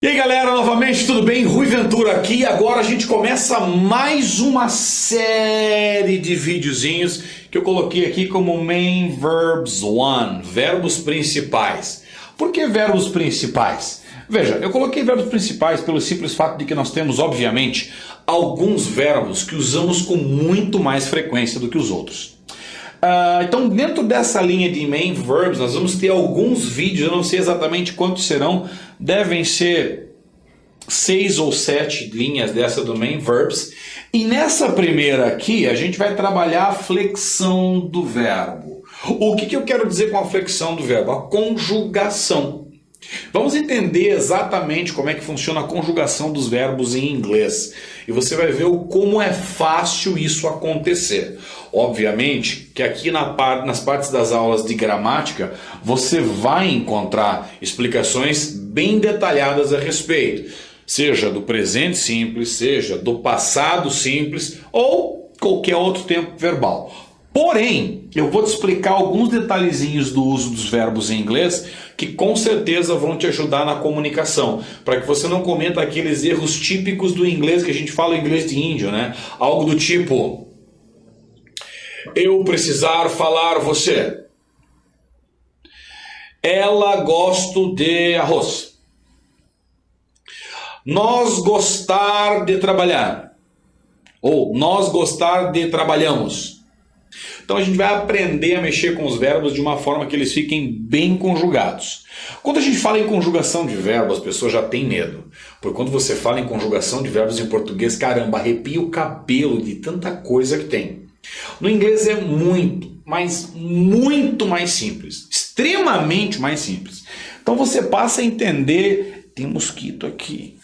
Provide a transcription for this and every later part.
E aí galera, novamente tudo bem? Rui Ventura aqui. Agora a gente começa mais uma série de videozinhos que eu coloquei aqui como Main Verbs 1, verbos principais. Por que verbos principais? Veja, eu coloquei verbos principais pelo simples fato de que nós temos, obviamente, alguns verbos que usamos com muito mais frequência do que os outros. Então, dentro dessa linha de main verbs, nós vamos ter alguns vídeos, eu não sei exatamente quantos serão, devem ser 6 ou 7 linhas dessa do main verbs. E nessa primeira aqui, a gente vai trabalhar a flexão do verbo. O que eu quero dizer com a flexão do verbo? A conjugação. Vamos entender exatamente como é que funciona a conjugação dos verbos em inglês. E você vai ver como é fácil isso acontecer. Obviamente que aqui nas partes das aulas de gramática você vai encontrar explicações bem detalhadas a respeito. Seja do presente simples, seja do passado simples ou qualquer outro tempo verbal. Porém, eu vou te explicar alguns detalhezinhos do uso dos verbos em inglês que com certeza vão te ajudar na comunicação, para que você não cometa aqueles erros típicos do inglês que a gente fala em inglês de índio, né? Algo do tipo: eu precisar falar você. Ela gosto de arroz. Nós gostar de trabalhar. Ou nós gostar de trabalhamos. Então a gente vai aprender a mexer com os verbos de uma forma que eles fiquem bem conjugados. Quando a gente fala em conjugação de verbos, as pessoas já têm medo. Porque quando você fala em conjugação de verbos em português, caramba, arrepia o cabelo de tanta coisa que tem. No inglês é muito mais simples. Extremamente mais simples. Então você passa a entender, tem mosquito aqui,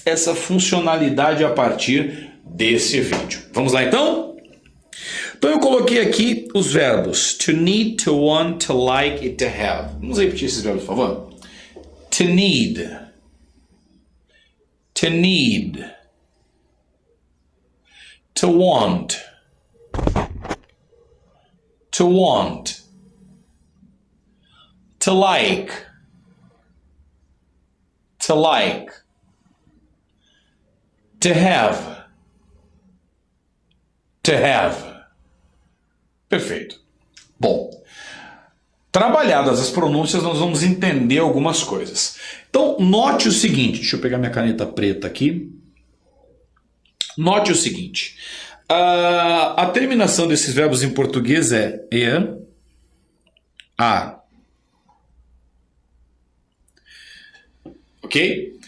essa funcionalidade a partir desse vídeo. Vamos lá então? Então eu coloquei aqui os verbos to need, to want, to like e to have. Vamos repetir esses verbos, por favor. To need. To need. To want. To want. To like. To like. To have. To have. Perfeito. Bom, trabalhadas as pronúncias, nós vamos entender algumas coisas. Então, note o seguinte, deixa eu pegar minha caneta preta aqui. Note o seguinte, a terminação desses verbos em português é er, ar. Ok?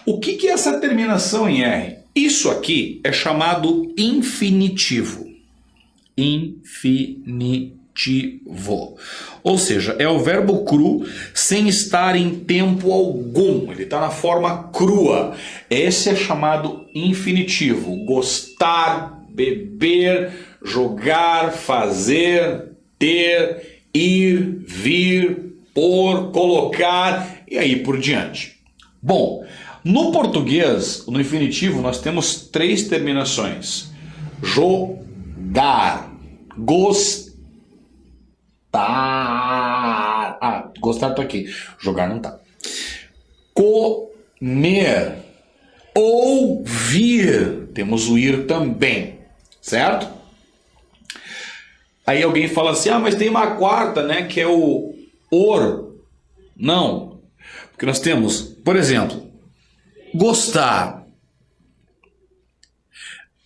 O que é essa terminação em R? Isso aqui é chamado infinitivo. Infinitivo. Ou seja, é o verbo cru sem estar em tempo algum. Ele está na forma crua. Esse é chamado infinitivo. Gostar, beber, jogar, fazer, ter, ir, vir, pôr, colocar e aí por diante. Bom, no português, no infinitivo, nós temos 3 terminações. Jogar. Gostar. Gostar tá aqui. Jogar não tá. Comer. Ouvir. Temos o ir também. Certo? Aí alguém fala assim, mas tem uma quarta, né? Que é o or. Não. Porque nós temos, por exemplo, gostar.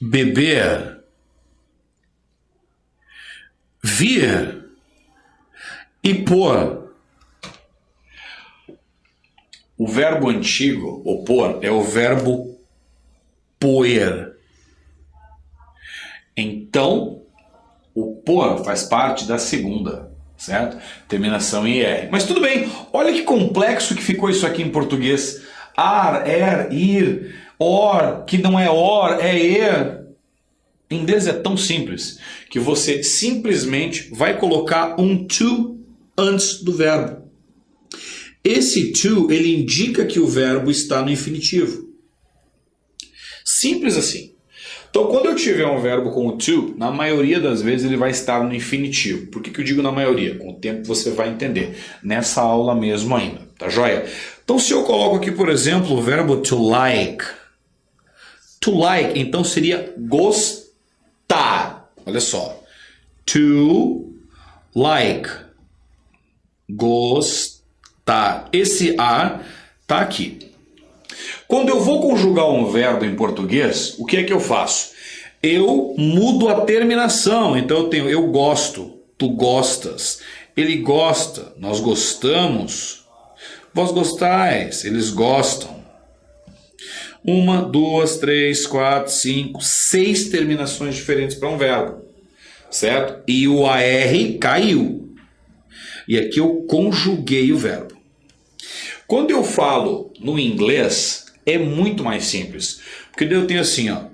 Beber. Vir e pôr. O verbo antigo, o pôr, é o verbo poer. Então, o pôr faz parte da segunda, certo? Terminação em R. Mas tudo bem, olha que complexo que ficou isso aqui em português. Ar, ir, or, que não é or, é er. Em inglês é tão simples que você simplesmente vai colocar um to antes do verbo. Esse to, ele indica que o verbo está no infinitivo. Simples assim. Então, quando eu tiver um verbo com o to, na maioria das vezes ele vai estar no infinitivo. Por que eu digo na maioria? Com o tempo você vai entender. Nessa aula mesmo ainda, tá joia? Então, se eu coloco aqui, por exemplo, o verbo to like. To like, então seria gostar. Olha só. To like. Gostar. Esse A tá aqui. Quando eu vou conjugar um verbo em português, o que é que eu faço? Eu mudo a terminação. Então eu tenho eu gosto, tu gostas, ele gosta, nós gostamos, vós gostais, eles gostam. 1, 2, 3, 4, 5, 6 terminações diferentes para um verbo, certo? E o AR caiu. E aqui eu conjuguei o verbo. Quando eu falo no inglês, é muito mais simples. Porque daí eu tenho assim, ó,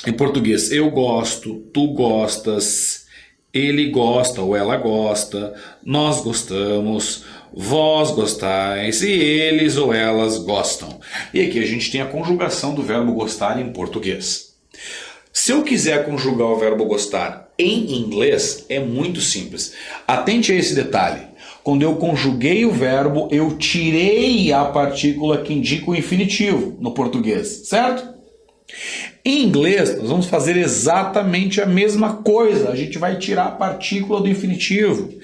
em português, eu gosto, tu gostas, ele gosta ou ela gosta, nós gostamos, vós gostais e eles ou elas gostam. E aqui a gente tem a conjugação do verbo gostar em português. Se eu quiser conjugar o verbo gostar em inglês, é muito simples. Atente a esse detalhe. Quando eu conjuguei o verbo, eu tirei a partícula que indica o infinitivo no português, certo? Em inglês, nós vamos fazer exatamente a mesma coisa. A gente vai tirar a partícula do infinitivo.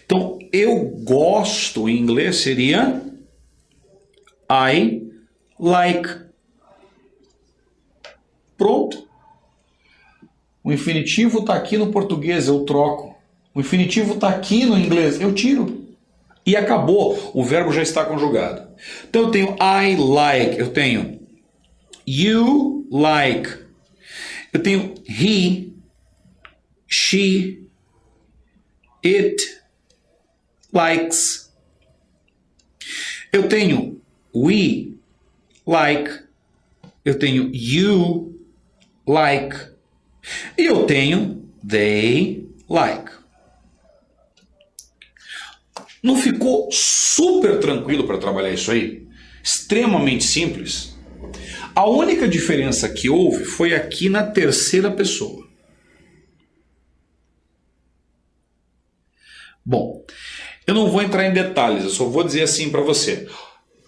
Então, eu gosto em inglês seria I like. Pronto. O infinitivo está aqui no português, eu troco. O infinitivo está aqui no inglês, eu tiro. E acabou, o verbo já está conjugado. Então eu tenho I like, eu tenho you like, eu tenho he, she, it likes. Eu tenho we like, eu tenho you like, e eu tenho they like. Não ficou super tranquilo para trabalhar isso aí? Extremamente simples. A única diferença que houve foi aqui na terceira pessoa. Bom, eu não vou entrar em detalhes, eu só vou dizer assim para você.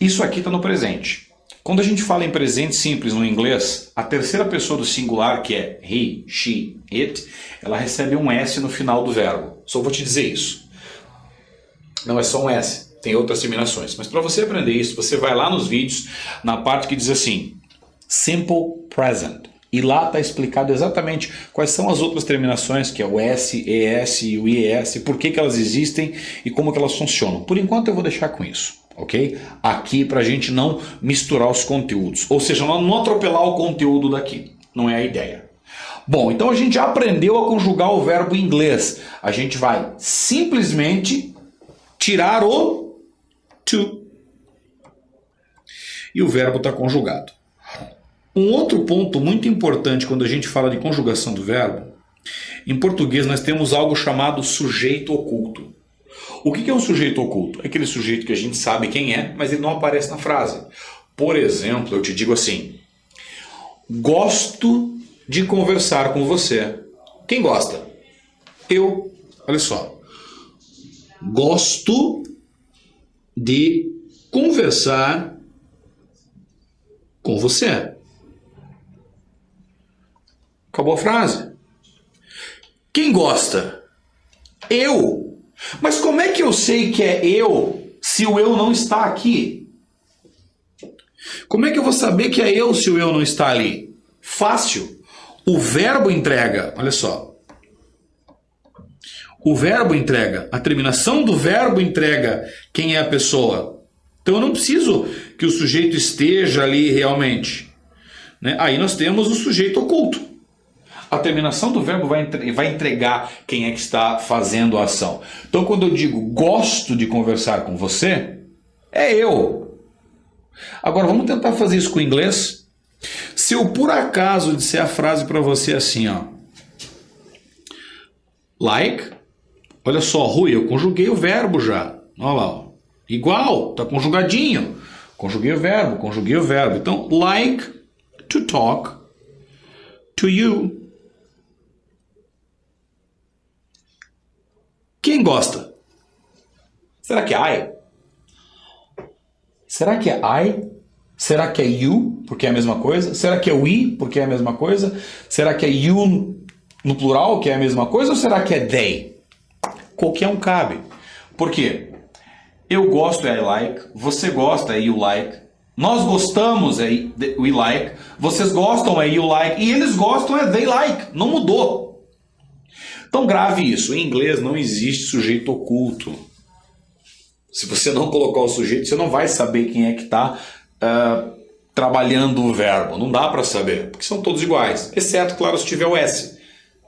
Isso aqui está no presente. Quando a gente fala em presente simples no inglês, a terceira pessoa do singular, que é he, she, it, ela recebe um S no final do verbo. Só vou te dizer isso. Não é só um S, tem outras terminações. Mas para você aprender isso, você vai lá nos vídeos, na parte que diz assim, Simple Present. E lá está explicado exatamente quais são as outras terminações, que é o S, ES e o IES, por que elas existem e como que elas funcionam. Por enquanto eu vou deixar com isso, ok? Aqui para a gente não misturar os conteúdos. Ou seja, não atropelar o conteúdo daqui. Não é a ideia. Bom, então a gente já aprendeu a conjugar o verbo em inglês. A gente vai simplesmente tirar o to. E o verbo está conjugado. Um outro ponto muito importante quando a gente fala de conjugação do verbo, em português nós temos algo chamado sujeito oculto. O que é um sujeito oculto? É aquele sujeito que a gente sabe quem é, mas ele não aparece na frase. Por exemplo, eu te digo assim, gosto de conversar com você. Quem gosta? Eu. Olha só. Gosto de conversar com você. Acabou a frase. Quem gosta? Eu. Mas como é que eu sei que é eu se o eu não está aqui? Como é que eu vou saber que é eu se o eu não está ali? Fácil. O verbo entrega. Olha só. O verbo entrega, a terminação do verbo entrega quem é a pessoa. Então eu não preciso que o sujeito esteja ali realmente. Né? Aí nós temos o sujeito oculto. A terminação do verbo vai entregar quem é que está fazendo a ação. Então quando eu digo gosto de conversar com você, é eu. Agora vamos tentar fazer isso com o inglês. Se eu por acaso disser a frase para você assim, ó. Like. Olha só, Rui, eu conjuguei o verbo já. Olha lá, ó. Igual, tá conjugadinho. Conjuguei o verbo. Então, like to talk to you. Quem gosta? Será que é I? Será que é I? Será que é you, porque é a mesma coisa? Será que é we, porque é a mesma coisa? Será que é you no plural, que é a mesma coisa? Ou será que é they? Qualquer um cabe. Por quê? Eu gosto é I like, você gosta é you like, nós gostamos é we like, vocês gostam é you like, e eles gostam é they like. Não mudou. Então grave isso. Em inglês não existe sujeito oculto. Se você não colocar o sujeito, você não vai saber quem é que está trabalhando o verbo. Não dá para saber, porque são todos iguais. Exceto, claro, se tiver o S.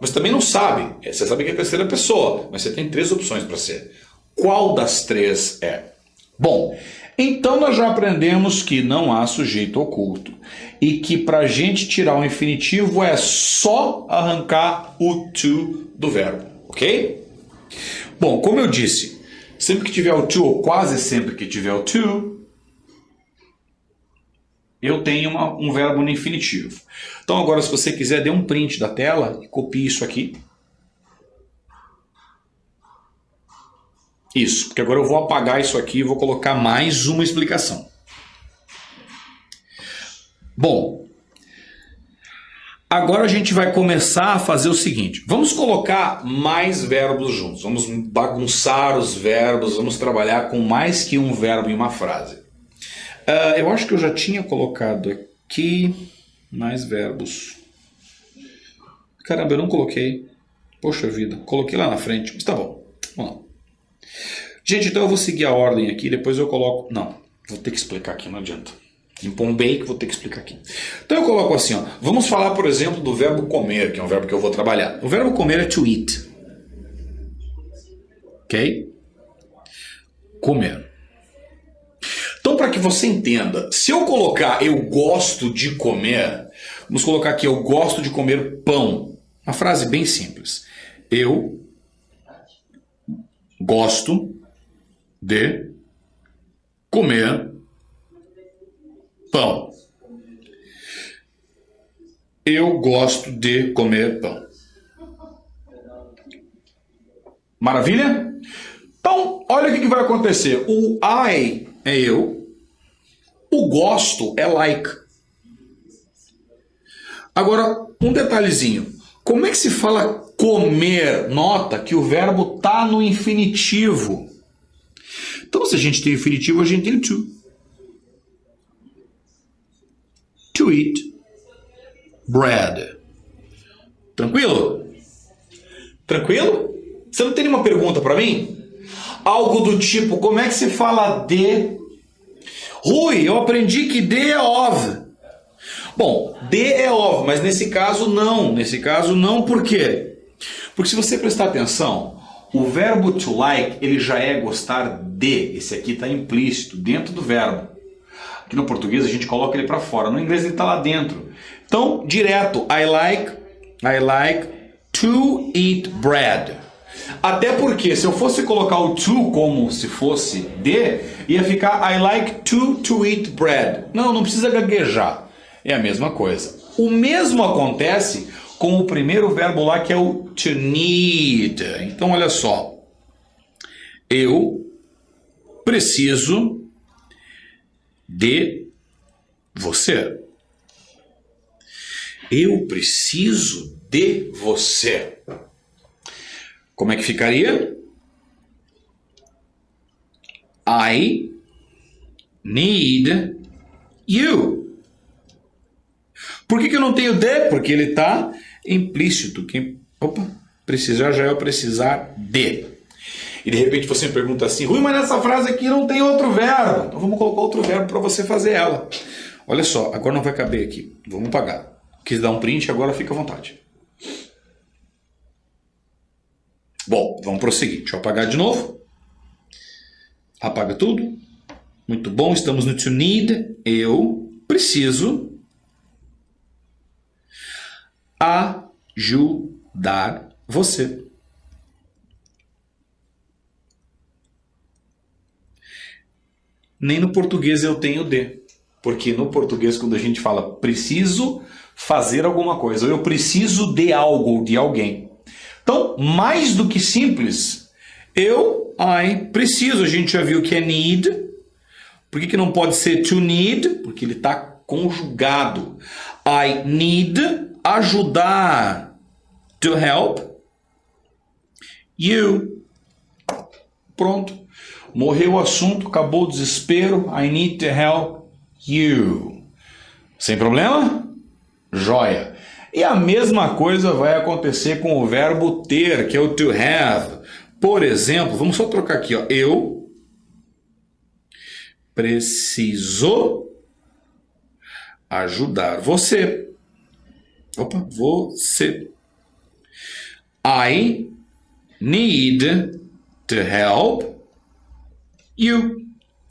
Você também não sabe. Você sabe que é a terceira pessoa, mas você tem 3 opções para ser. Qual das 3 é? Bom, então nós já aprendemos que não há sujeito oculto. E que para a gente tirar o infinitivo é só arrancar o to do verbo. Ok? Bom, como eu disse, sempre que tiver o to, ou quase sempre que tiver o to, eu tenho um verbo no infinitivo. Então agora, se você quiser, dê um print da tela e copie isso aqui. Isso, porque agora eu vou apagar isso aqui e vou colocar mais uma explicação. Bom, agora a gente vai começar a fazer o seguinte. Vamos colocar mais verbos juntos. Vamos bagunçar os verbos, vamos trabalhar com mais que um verbo em uma frase. Eu acho que eu já tinha colocado aqui mais verbos. Caramba, eu não coloquei. Poxa vida, coloquei lá na frente, mas tá bom. Vamos lá. Gente, então eu vou seguir a ordem aqui, depois eu coloco... Não, vou ter que explicar aqui, não adianta. Empombei que vou ter que explicar aqui. Então eu coloco assim, ó. Vamos falar, por exemplo, do verbo comer, que é um verbo que eu vou trabalhar. O verbo comer é to eat. Ok? Comer. Então, para que você entenda, se eu colocar eu gosto de comer, vamos colocar aqui eu gosto de comer pão. Uma frase bem simples. Eu gosto de comer pão. Eu gosto de comer pão. Maravilha? Então, olha o que vai acontecer. O I é eu. O gosto é like. Agora, um detalhezinho. Como é que se fala comer? Nota que o verbo está no infinitivo. Então, se a gente tem infinitivo, a gente tem to. To eat bread. Tranquilo? Tranquilo? Você não tem nenhuma pergunta para mim? Algo do tipo, como é que se fala de? Rui, eu aprendi que de é of. Bom, de é of, mas nesse caso não. Nesse caso não, por quê? Porque se você prestar atenção, o verbo to like, ele já é gostar de. Esse aqui está implícito dentro do verbo. Aqui no português a gente coloca ele para fora. No inglês ele está lá dentro. Então, direto, I like to eat bread. Até porque se eu fosse colocar o to como se fosse de, ia ficar I like to eat bread. Não precisa gaguejar. É a mesma coisa. O mesmo acontece com o primeiro verbo lá que é o to need. Então olha só. Eu preciso de você. Eu preciso de você. Como é que ficaria? I need you. Por que eu não tenho de? Porque ele está implícito. Precisar já é o precisar de. E de repente você me pergunta assim, Rui, mas nessa frase aqui não tem outro verbo. Então vamos colocar outro verbo para você fazer ela. Olha só, agora não vai caber aqui. Vamos apagar. Quis dar um print, agora fica à vontade. Bom, vamos prosseguir. Deixa eu apagar de novo. Apaga tudo. Muito bom, estamos no to need. Eu preciso ajudar você. Nem no português eu tenho de. Porque no português, quando a gente fala preciso, fazer alguma coisa. Eu preciso de algo ou de alguém. Então, mais do que simples, I preciso. A gente já viu que é need. Por que não pode ser to need? Porque ele está conjugado. I need, ajudar. To help you. Pronto. Morreu o assunto, acabou o desespero. I need to help you. Sem problema? Joia. E a mesma coisa vai acontecer com o verbo ter, que é o to have. Por exemplo, vamos só trocar aqui, ó. Eu preciso ajudar você. Opa, você. I need to help you.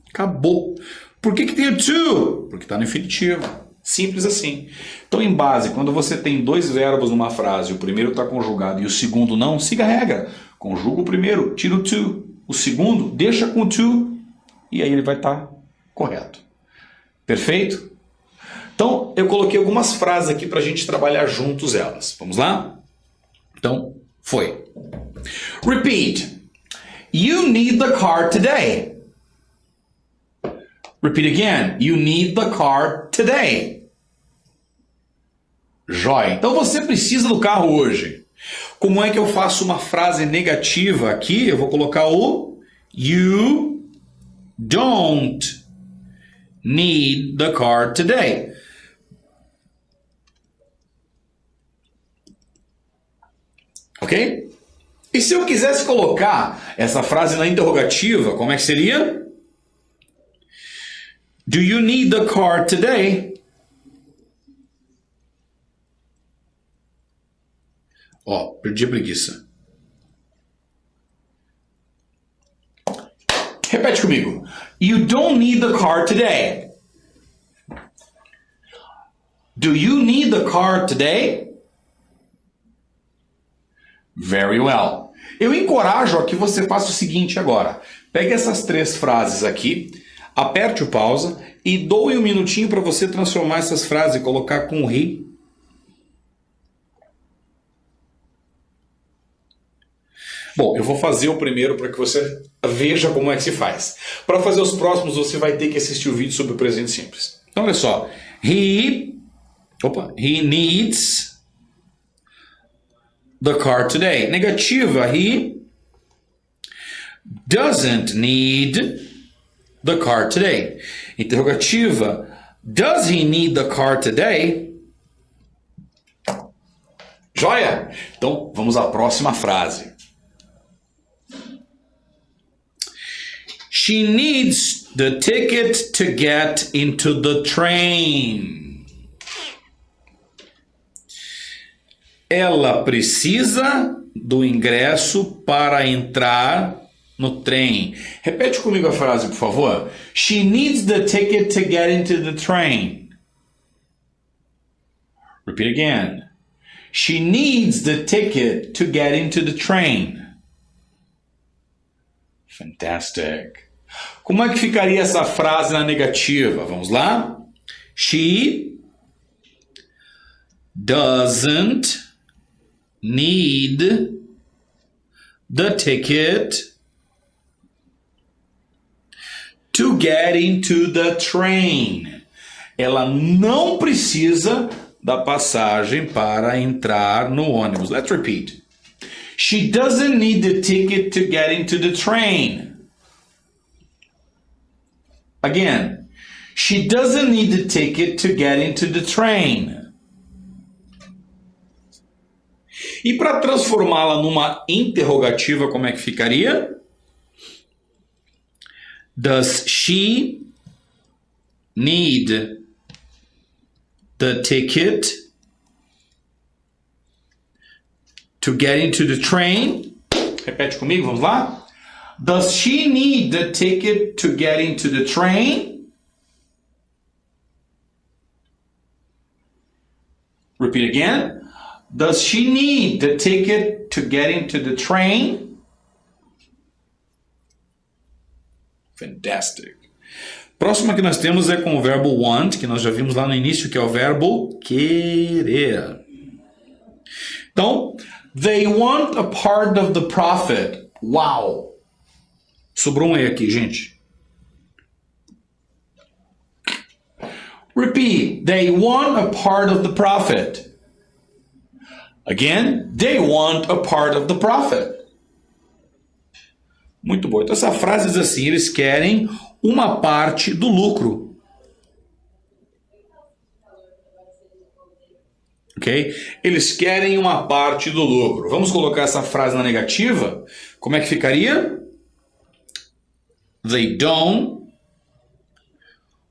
Acabou. Por que tem o to? Porque está no infinitivo. Simples assim. Então, em base, quando você tem dois verbos numa frase, o primeiro está conjugado e o segundo não, siga a regra. Conjuga o primeiro, tira o to. O segundo, deixa com o to e aí ele vai estar correto. Perfeito? Então, eu coloquei algumas frases aqui para a gente trabalhar juntos elas. Vamos lá? Então, foi. Repeat. You need the car today. Repeat again. You need the car today. Jóia. Então você precisa do carro hoje. Como é que eu faço uma frase negativa aqui? Eu vou colocar o you don't need the car today. Ok? E se eu quisesse colocar essa frase na interrogativa, como é que seria? Do you need the car today? Ó, perdi a preguiça. Repete comigo. You don't need the car today. Do you need the car today? Very well. Eu encorajo a que você faça o seguinte agora. Pegue essas três frases aqui, aperte o pausa e doe um minutinho para você transformar essas frases e colocar com he. Bom, eu vou fazer o primeiro para que você veja como é que se faz. Para fazer os próximos, você vai ter que assistir o vídeo sobre o presente simples. Então, olha só. He needs the car today. Negativa, he doesn't need the car today. Interrogativa, does he need the car today? Joia? Então, vamos à próxima frase. She needs the ticket to get into the train. Ela precisa do ingresso para entrar no trem. Repete comigo a frase, por favor. She needs the ticket to get into the train. Repeat again. She needs the ticket to get into the train. Fantastic. Como é que ficaria essa frase na negativa? Vamos lá? She doesn't need the ticket to get into the train. Ela não precisa da passagem para entrar no ônibus. Let's repeat. She doesn't need the ticket to get into the train. Again. She doesn't need the ticket to get into the train. E para transformá-la numa interrogativa, como é que ficaria? Does she need the ticket to get into the train? Repete comigo, vamos lá? Does she need the ticket to get into the train? Repeat again. Does she need the ticket to get into the train? Fantastic. Próxima que nós temos é com o verbo want, que nós já vimos lá no início, que é o verbo querer. Então, they want a part of the profit. Uau! Sobrou um E aqui, gente. Repeat. They want a part of the profit. Again, they want a part of the profit. Muito bom. Então essa frase diz assim, eles querem uma parte do lucro. Ok? Eles querem uma parte do lucro. Vamos colocar essa frase na negativa? Como é que ficaria? They don't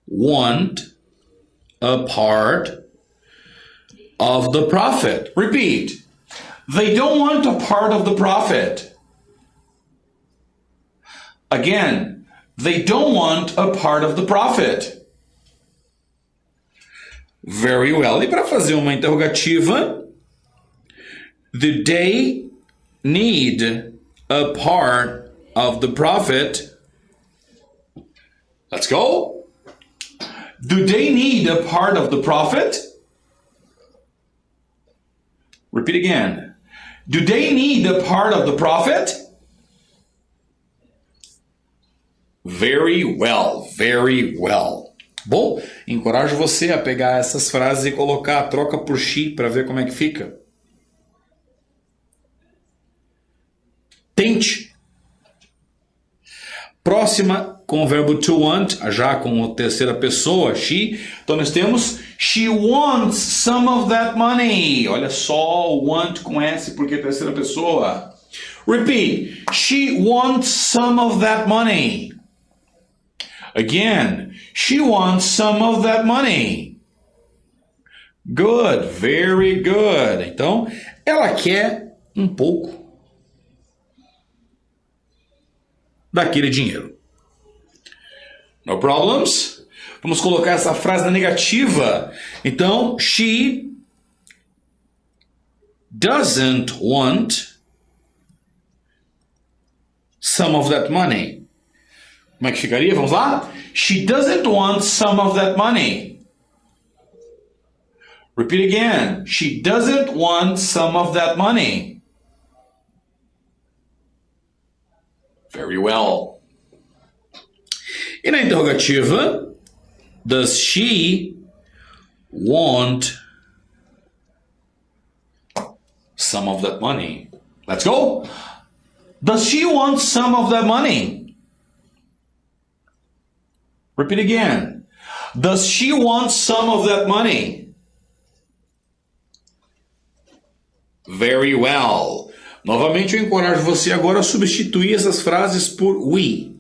want a part of the profit. Repeat. They don't want a part of the profit. Again, they don't want a part of the profit. Very well. E para fazer uma interrogativa, do they need a part of the profit? Let's go. Do they need a part of the profit? Repeat again. Do they need a part of the profit? Very well, very well. Bom, encorajo você a pegar essas frases e colocar a troca por she para ver como é que fica. Tente. Próxima com o verbo to want, já com a terceira pessoa, she. Então nós temos she wants some of that money. Olha só, want com S porque é terceira pessoa. Repeat. She wants some of that money. Again, she wants some of that money. Good, very good. Então, ela quer um pouco daquele dinheiro. No problems? Vamos colocar essa frase na negativa. Então, she doesn't want some of that money. Como é que ficaria? Vamos lá? She doesn't want some of that money. Repeat again. She doesn't want some of that money. Very well. E na interrogativa, does she want some of that money? Let's go. Does she want some of that money? Repeat again. Does she want some of that money? Very well. Novamente eu encorajo você agora a substituir essas frases por we.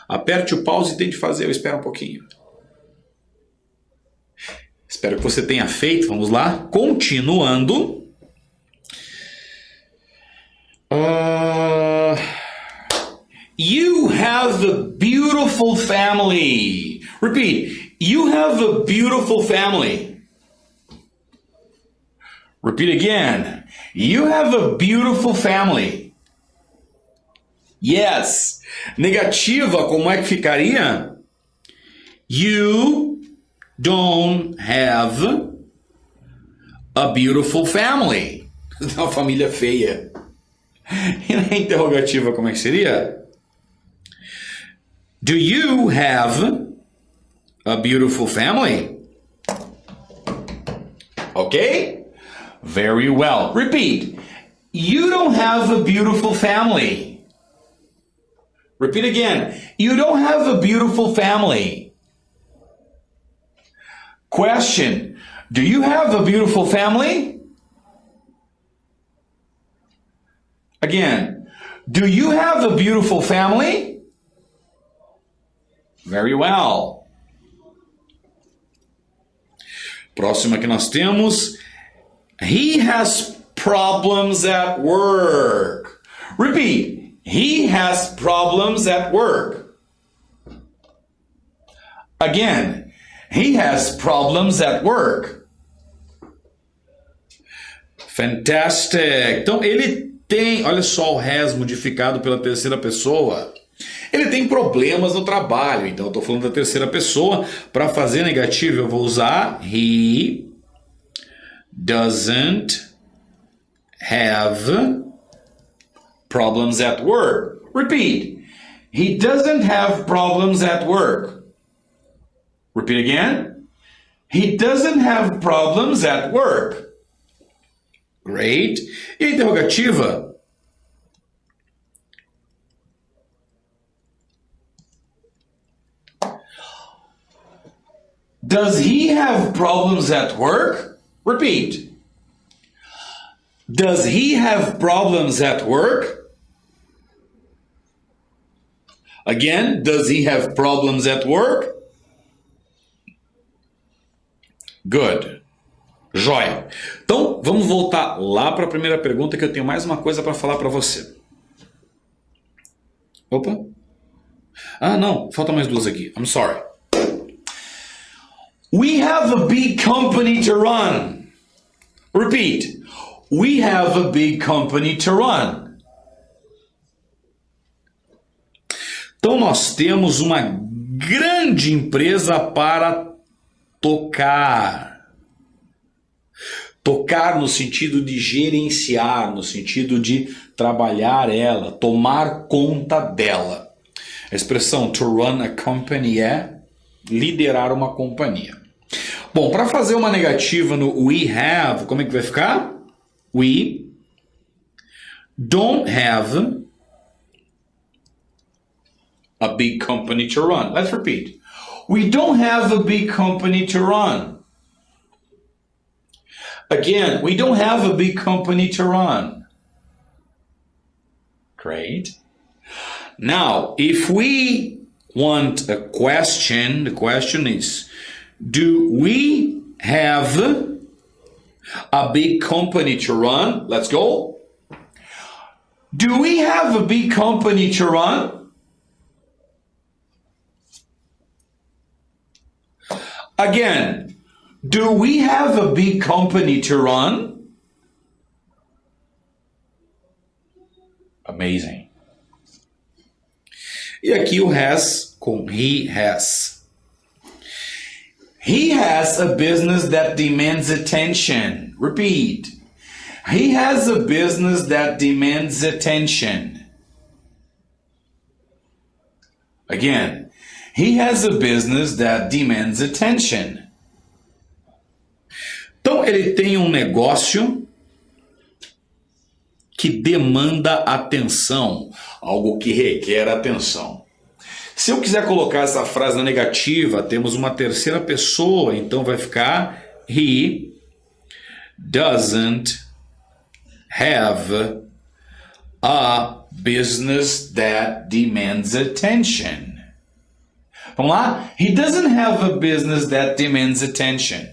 Aperte o pause e tente fazer, eu espero um pouquinho. Espero que você tenha feito, vamos lá. Continuando. You have a beautiful family. Repeat. You have a beautiful family. Repeat again. You have a beautiful family. Yes. Negativa, como é que ficaria? You don't have a beautiful family. Uma família feia. E na interrogativa, como é que seria? Do you have a beautiful family? Okay? Very well. Repeat. You don't have a beautiful family. Repeat again. You don't have a beautiful family. Question. Do you have a beautiful family? Again. Do you have a beautiful family? Very well. Próxima que nós temos. He has problems at work. Repeat. He has problems at work. Again. He has problems at work. Fantastic. Então, ele tem, olha só o has modificado pela terceira pessoa. Ele tem problemas no trabalho, então eu estou falando da terceira pessoa. Para fazer negativo eu vou usar he doesn't have problems at work. Repeat. He doesn't have problems at work. Repeat again. He doesn't have problems at work. Great. E a interrogativa? Does he have problems at work? Repeat. Does he have problems at work? Again, does he have problems at work? Good. Joia. Então, vamos voltar lá para a primeira pergunta que eu tenho mais uma coisa para falar para você. Opa. Ah, não. Faltam mais duas aqui. I'm sorry. We have a big company to run. Repeat. We have a big company to run. Então nós temos uma grande empresa para tocar. Tocar no sentido de gerenciar, no sentido de trabalhar ela, tomar conta dela. A expressão to run a company é liderar uma companhia. Bom, para fazer uma negativa no we have, como é que vai ficar? We don't have a big company to run. Let's repeat. We don't have a big company to run. Again, we don't have a big company to run. Great. Now, if we want a question, the question is, do we have a big company to run? Let's go. Do we have a big company to run? Again, do we have a big company to run? Amazing. E aqui o has com he has. He has a business that demands attention. Repeat. He has a business that demands attention. Again. He has a business that demands attention. Então, ele tem um negócio que demanda atenção. Algo que requer atenção. Se eu quiser colocar essa frase na negativa, temos uma terceira pessoa, então vai ficar he doesn't have a business that demands attention. Vamos lá? He doesn't have a business that demands attention.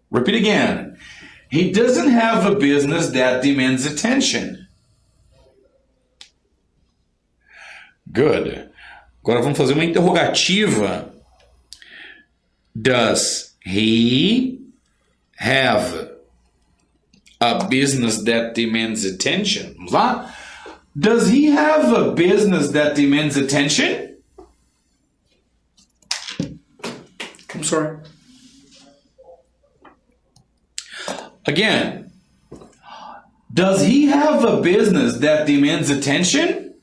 Repeat again. He doesn't have a business that demands attention. Good. Agora vamos fazer uma interrogativa. Does he have a business that demands attention? Vamos lá? Does he have a business that demands attention? I'm sorry. Again. Does he have a business that demands attention?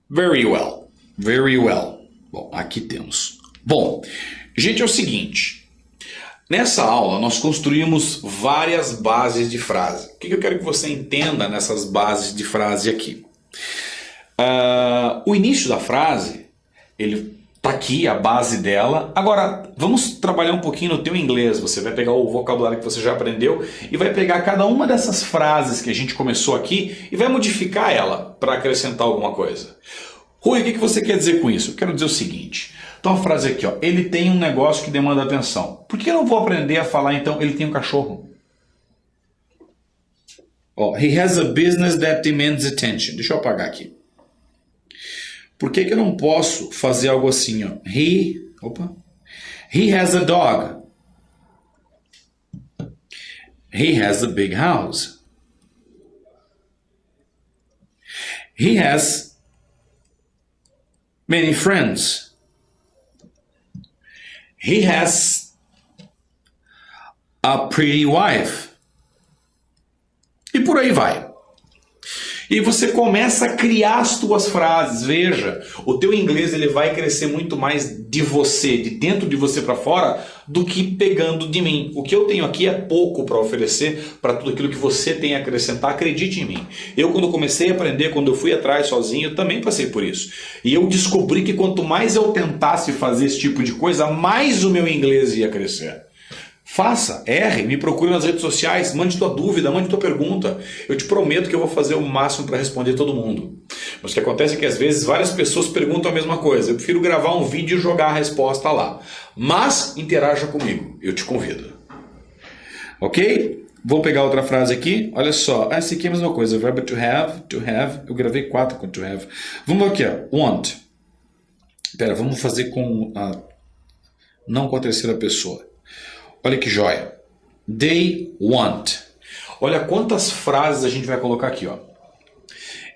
Very well. Very well. Bom, aqui temos. Bom, gente, é o seguinte. Nessa aula, nós construímos várias bases de frase. O que eu quero que você entenda nessas bases de frase aqui? O início da frase, ele tá aqui, a base dela. Agora, vamos trabalhar um pouquinho no teu inglês. Você vai pegar o vocabulário que você já aprendeu e vai pegar cada uma dessas frases que a gente começou aqui e vai modificar ela para acrescentar alguma coisa. Rui, o que você quer dizer com isso? Eu quero dizer o seguinte. Então a frase aqui, ó, ele tem um negócio que demanda atenção. Por que eu não vou aprender a falar, então, ele tem um cachorro? Ó, he has a business that demands attention. Deixa eu apagar aqui. Por que eu não posso fazer algo assim, ó? He has a dog. He has a big house. He has many friends. He has a pretty wife. E por aí vai. E você começa a criar as tuas frases. Veja, o teu inglês ele vai crescer muito mais de você, de dentro de você para fora, do que pegando de mim. O que eu tenho aqui é pouco para oferecer para tudo aquilo que você tem a acrescentar. Acredite em mim. Eu, quando comecei a aprender, quando eu fui atrás sozinho, também passei por isso. E eu descobri que quanto mais eu tentasse fazer esse tipo de coisa, mais o meu inglês ia crescer. Faça, erre, me procure nas redes sociais, mande tua dúvida, mande tua pergunta. Eu te prometo que eu vou fazer o máximo para responder todo mundo. Mas o que acontece é que às vezes várias pessoas perguntam a mesma coisa. Eu prefiro gravar um vídeo e jogar a resposta lá. Mas interaja comigo, eu te convido. Ok? Vou pegar outra frase aqui. Olha só, essa aqui é a mesma coisa. Verbo to have. Eu gravei 4 com to have. Vamos aqui, ó. Want. Espera, vamos fazer com não com a terceira pessoa. Olha que joia. They want. Olha quantas frases a gente vai colocar aqui, ó.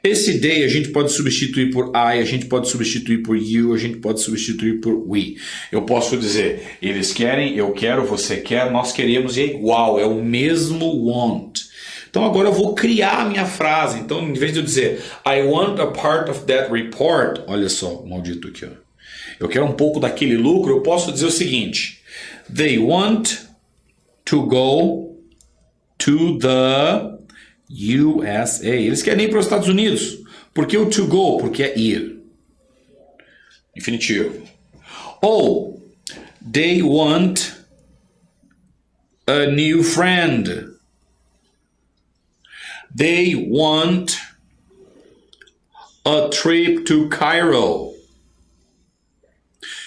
Esse they a gente pode substituir por I, a gente pode substituir por you, a gente pode substituir por we. Eu posso dizer, eles querem, eu quero, você quer, nós queremos e é igual, é o mesmo want. Então agora eu vou criar a minha frase. Então em vez de eu dizer I want a part of that report, olha só, maldito aqui, ó. Eu quero um pouco daquele lucro, eu posso dizer o seguinte. They want to go to the USA. Eles querem ir para os Estados Unidos. Por que o to go? Porque é ir. Infinitivo. Ou, they want a new friend. They want a trip to Cairo.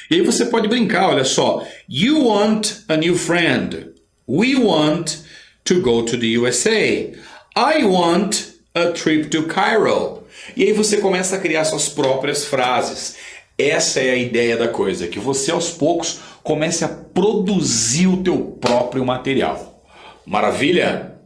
E aí você pode brincar, olha só. You want a new friend. We want to go to the USA. I want a trip to Cairo. E aí você começa a criar suas próprias frases. Essa é a ideia da coisa, que você aos poucos comece a produzir o teu próprio material. Maravilha?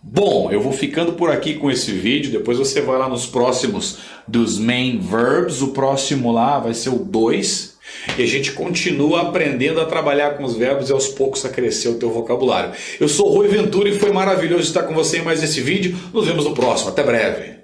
Bom, eu vou ficando por aqui com esse vídeo, depois você vai lá nos próximos dos main verbs, o próximo lá vai ser o 2, e a gente continua aprendendo a trabalhar com os verbos e aos poucos a crescer o teu vocabulário. Eu sou o Rui Ventura e foi maravilhoso estar com você em mais esse vídeo, nos vemos no próximo, até breve.